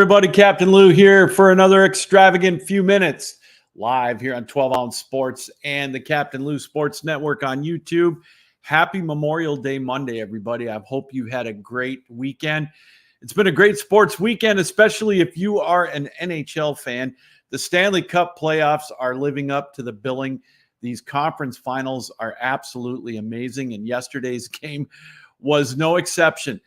everybody. Captain Lou here for another extravagant few minutes live here on 12 Ounce Sports and the Captain Lou Sports Network on YouTube. Happy Memorial Day Monday, everybody. I hope you had a great weekend. It's been a great sports weekend, especially if you are an NHL fan. The Stanley Cup playoffs are living up to the billing. These conference finals are absolutely amazing, and yesterday's game was no exception.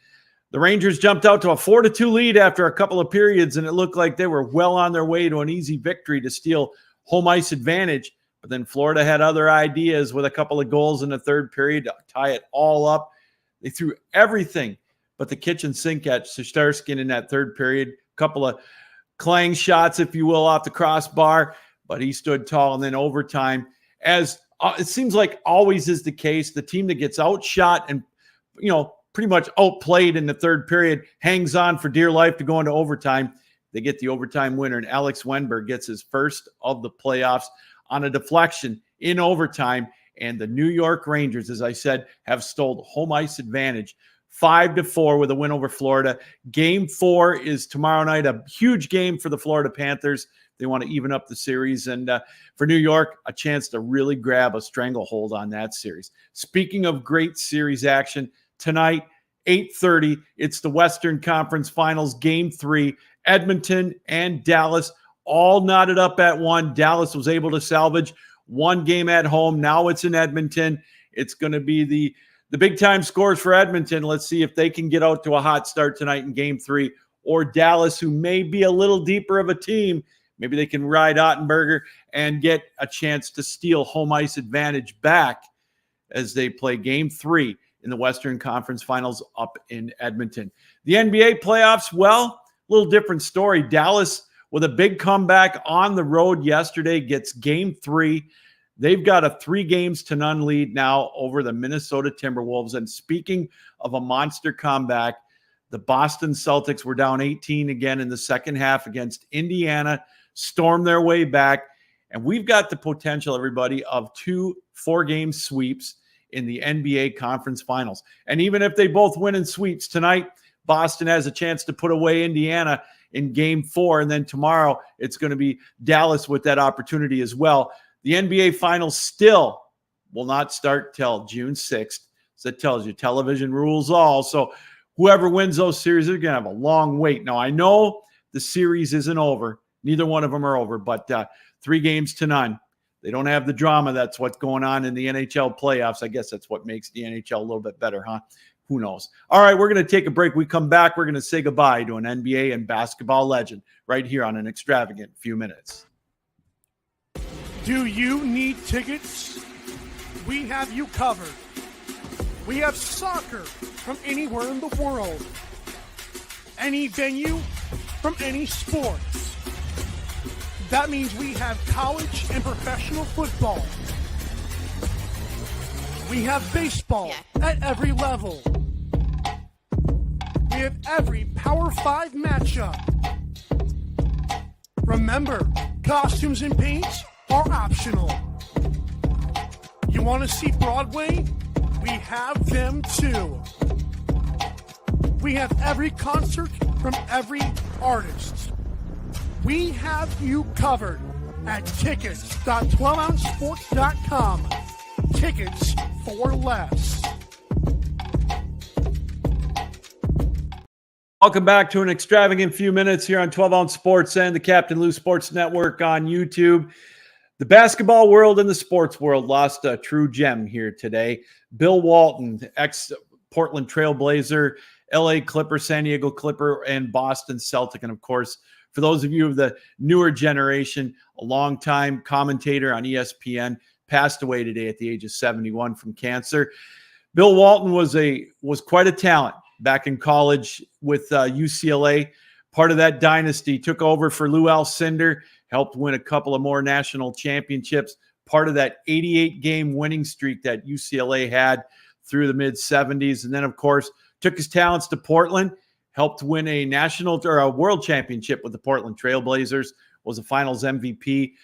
The Rangers jumped out to a 4-2 lead after a couple of periods, and it looked like they were well on their way to an easy victory to steal home ice advantage. But then Florida had other ideas with a couple of goals in the third period to tie it all up. They threw everything but the kitchen sink at Shesterkin in that third period. A couple of clang shots, if you will, off the crossbar, but he stood tall. And then overtime, as it seems like always is the case, the team that gets outshot and, pretty much outplayed in the third period hangs on for dear life to go into overtime. They get the overtime winner, and Alex Wennberg gets his first of the playoffs on a deflection in overtime. And the New York Rangers, as I said, have stole home ice advantage 5-4 with a win over Florida. Game 4 is tomorrow night, a huge game for the Florida Panthers. They want to even up the series. And for New York, a chance to really grab a stranglehold on that series. Speaking of great series action, tonight, 8:30, it's the Western Conference Finals, Game 3. Edmonton and Dallas all knotted up at 1. Dallas was able to salvage one game at home. Now it's in Edmonton. It's going to be the big-time scores for Edmonton. Let's see if they can get out to a hot start tonight in Game 3. Or Dallas, who may be a little deeper of a team, maybe they can ride Ottenberger and get a chance to steal home ice advantage back as they play Game 3 in the Western Conference Finals up in Edmonton. The NBA playoffs, well, a little different story. Dallas, with a big comeback on the road yesterday, gets Game 3. They've got a 3-0 lead now over the Minnesota Timberwolves. And speaking of a monster comeback, the Boston Celtics were down 18 again in the second half against Indiana, stormed their way back. And we've got the potential, everybody, of 2 4-game sweeps in the NBA Conference Finals. And even if they both win in sweeps tonight, Boston has a chance to put away Indiana in Game 4. And then tomorrow, it's going to be Dallas with that opportunity as well. The NBA Finals still will not start till June 6th. So that tells you television rules all. So whoever wins those series, they're going to have a long wait. Now, I know the series isn't over. Neither one of them are over, but 3-0. They don't have the drama. That's what's going on in the NHL playoffs. I guess that's what makes the NHL a little bit better, huh? Who knows? All right, we're going to take a break. We come back. We're going to say goodbye to an NBA and basketball legend right here on an extravagant few minutes. Do you need tickets? We have you covered. We have soccer from anywhere in the world. Any venue from any sport. That means we have college and professional football. We have baseball at every level. We have every Power 5 matchup. Remember, costumes and paints are optional. You want to see Broadway? We have them too. We have every concert from every artist. We have you covered at tickets.12ouncesports.com. Tickets for less. Welcome back to an extravagant few minutes here on 12 Ounce Sports and the Captain Lou Sports Network on YouTube. The basketball world and the sports world lost a true gem here today. Bill Walton, ex-Portland Trailblazer, LA Clipper, San Diego Clipper, and Boston Celtic. And of course, for those of you of the newer generation, a longtime commentator on ESPN, passed away today at the age of 71 from cancer. Bill Walton was quite a talent back in college with UCLA. Part of that dynasty, took over for Lou Alcindor, helped win a couple of more national championships. Part of that 88-game winning streak that UCLA had through the mid-70s. And then, of course, took his talents to Portland, helped win a national or a world championship with the Portland Trailblazers, was a finals MVP.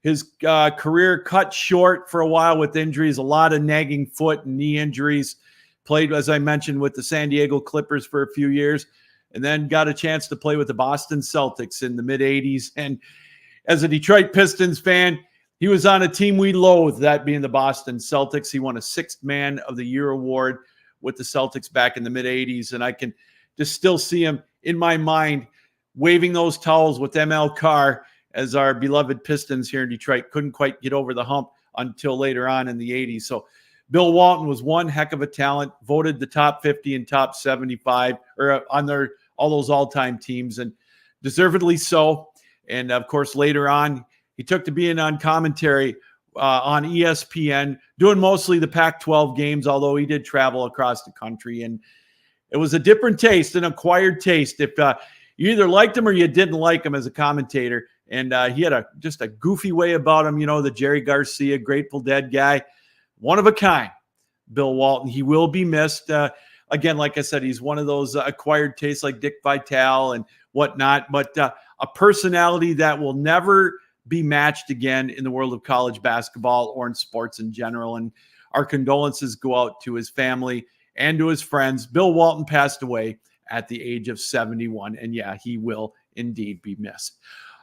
His career cut short for a while with injuries, a lot of nagging foot and knee injuries. Played, as I mentioned, with the San Diego Clippers for a few years. and then got a chance to play with the Boston Celtics in the mid-'80s. And as a Detroit Pistons fan, he was on a team we loathe, that being the Boston Celtics. He won a Sixth Man of the Year award with the Celtics back in the mid-'80s, and I can just still see him in my mind waving those towels with ML Carr as our beloved Pistons here in Detroit couldn't quite get over the hump until later on in the 80s. So Bill Walton was one heck of a talent, voted the top 50 and top 75 or on all those all-time teams, and deservedly so. And of course, later on, he took to being on commentary on ESPN, doing mostly the Pac-12 games, although he did travel across the country. And it was a different taste, an acquired taste. If you either liked him or you didn't like him as a commentator. And he had just a goofy way about him, the Jerry Garcia, Grateful Dead guy. One of a kind, Bill Walton. He will be missed. Again, like I said, he's one of those acquired tastes like Dick Vitale and whatnot, but a personality that will never be matched again in the world of college basketball or in sports in general. And our condolences go out to his family and to his friends. Bill Walton passed away at the age of 71. And yeah, he will indeed be missed.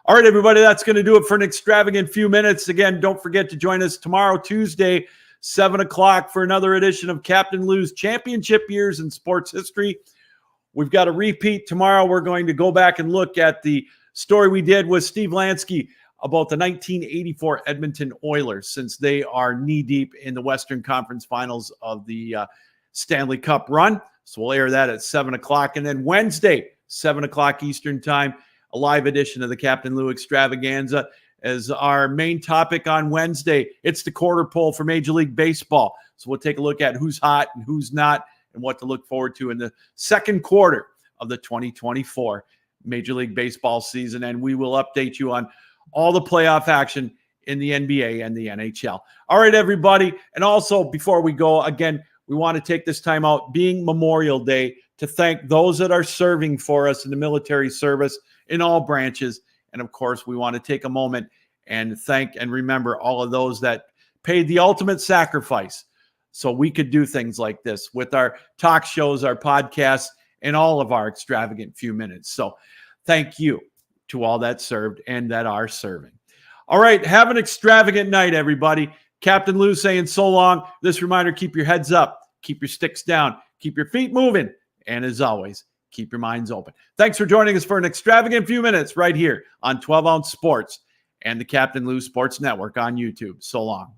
All right, everybody, that's going to do it for an extravagant few minutes. Again, don't forget to join us tomorrow, Tuesday, 7 o'clock for another edition of Captain Lou's Championship Years in Sports History. We've got a repeat tomorrow. We're going to go back and look at the story we did with Steve Lansky about the 1984 Edmonton Oilers, since they are knee-deep in the Western Conference Finals of the Stanley Cup run. So we'll air that at 7 o'clock. And then Wednesday, 7 o'clock Eastern Time, a live edition of the Captain Lou Extravaganza as our main topic on Wednesday. It's the quarter poll for Major League Baseball. So we'll take a look at who's hot and who's not and what to look forward to in the second quarter of the 2024 Major League Baseball season. And we will update you on all the playoff action in the NBA and the NHL. All right, everybody. And also, before we go, again, we want to take this time out, being Memorial Day, to thank those that are serving for us in the military service in all branches. And of course, we want to take a moment and thank and remember all of those that paid the ultimate sacrifice so we could do things like this with our talk shows, our podcasts, and all of our extravagant few minutes. So thank you to all that served and that are serving. All right, have an extravagant night, everybody. Captain Lou saying so long. This reminder, keep your heads up, keep your sticks down, keep your feet moving, and as always, keep your minds open. Thanks for joining us for an extravagant few minutes right here on 12 Ounce Sports and the Captain Lou Sports Network on YouTube. So long.